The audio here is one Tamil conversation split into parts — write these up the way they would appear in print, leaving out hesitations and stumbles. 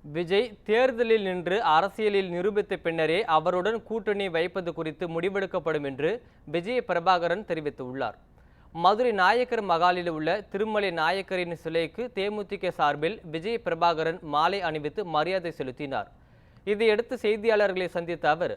விஜய் தேர்தலில் நின்று அரசியலில் நிரூபித்த பின்னரே அவருடன் கூட்டணி வைப்பது குறித்து முடிவெடுக்கப்படும் என்று விஜய் பிரபாகரன் தெரிவித்துள்ளார். மதுரை நாயக்கர் மகாலில் உள்ள திருமலை நாயக்கரின் சிலைக்கு தேமுதிக சார்பில் விஜய் பிரபாகரன் மாலை அணிவித்து மரியாதை செலுத்தினார். இதையடுத்து செய்தியாளர்களை சந்தித்த அவர்,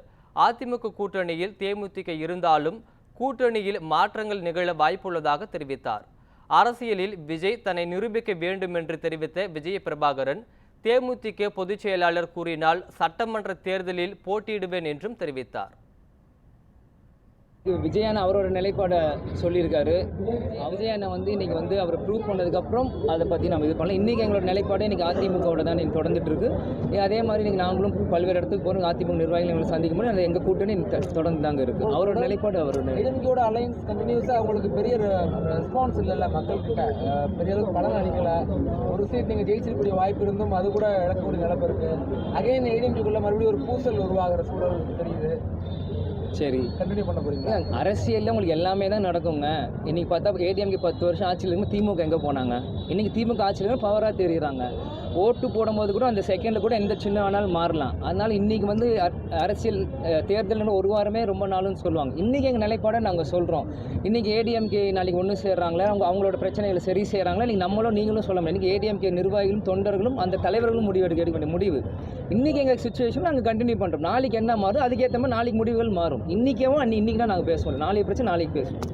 அதிமுக கூட்டணியில் தேமுதிக இருந்தாலும் கூட்டணியில் மாற்றங்கள் நிகழ வாய்ப்புள்ளதாக தெரிவித்தார். அரசியலில் விஜய் தன்னை நிரூபிக்க வேண்டும் என்று தெரிவித்த விஜய் பிரபாகரன், தேமுதிக பொதுச் செயலாளர் கூறினால் சட்டமன்ற தேர்தலில் போட்டியிடுவேன் என்றும் தெரிவித்தார். விஜயண்ணா அவரோட நிலைப்பாடை சொல்லியிருக்காரு. விஜயண்ணா இன்னைக்கு அவர் ப்ரூவ் பண்ணதுக்கப்புறம் அதை பற்றி நம்ம இது பண்ணலாம். இன்றைக்கி எங்களோட நிலைப்பாடு இன்றைக்கி அதிமுகவோட தான் இன்னைக்கு தொடர்ந்துட்டு இருக்கு. அதே மாதிரி இன்றைக்கி நாங்களும் பல்வேறு இடத்துக்கு போகிறோம். அதிமுக நிர்வாகிகள் எங்களை சந்திக்கும் போது எங்கள் கூட்டணி தொடர்ந்து தாங்க இருக்குது. அவரோட நிலைப்பாடு அவரோட அலையன்ஸ் கண்டினியூஸாக அவங்களுக்கு பெரிய ரெஸ்பான்ஸ் இல்லைல்ல, மக்கள்கிட்ட பெரிய அளவுக்கு பலன் அளிக்கலை. ஒரு சீட் நீங்கள் ஜெயிச்சிருக்கக்கூடிய வாய்ப்பு இருந்தும் அது கூட இழக்கக்கூடிய நிலப்பு இருக்குது. அகைன் ஏடிஎம்கேக்குள்ள மறுபடியும் ஒரு பூசல் உருவாகிற சூழல் தெரியுது. சரி, கண்டினியூ பண்ண போறீங்க. அரசியலில் உங்களுக்கு எல்லாமே தான் நடக்குங்க. இன்றைக்கி பார்த்தா ஏடிஎம்கே 10 வருஷம் ஆட்சியில் இருக்கும், திமுக எங்கே போனாங்க? இன்றைக்கி திமுக ஆட்சியில் பவராக தெரியுறாங்க. ஓட்டு போடும்போது கூட அந்த செகண்டில் கூட எந்த சின்ன ஆனாலும் மாறலாம். அதனால் இன்றைக்கி அரசியல் தேர்தல்னு ஒரு வாரமே ரொம்ப நாளுன்னு சொல்லுவாங்க. இன்றைக்கி எங்கள் நிலைப்பாடை நாங்கள் சொல்கிறோம். இன்றைக்கி ஏடிஎம்கே நாளைக்கு ஒன்று சேர்றாங்களே, அவங்களோட பிரச்சனைகளை சரி செய்கிறாங்களா, இன்றைக்கி நம்மளும் நீங்களும் சொல்ல முடியும். இன்றைக்கி ஏடிஎம்கே நிர்வாகிகளும் தொண்டர்களும் அந்த தலைவர்களும் எடுக்க வேண்டிய முடிவு. இன்றைக்கி எங்கள் சுச்சுவேஷன் நாங்கள் கண்டினியூ பண்ணுறோம். நாளைக்கு என்ன மாறும் அதுக்கேற்ற மாதிரி நாளைக்கு முடிவுகள் மாறும். இன்றைக்கி தான் நாங்கள் பேசுவோம். நாளைக்கு பிரச்சனை நாளைக்கு பேசுவோம்.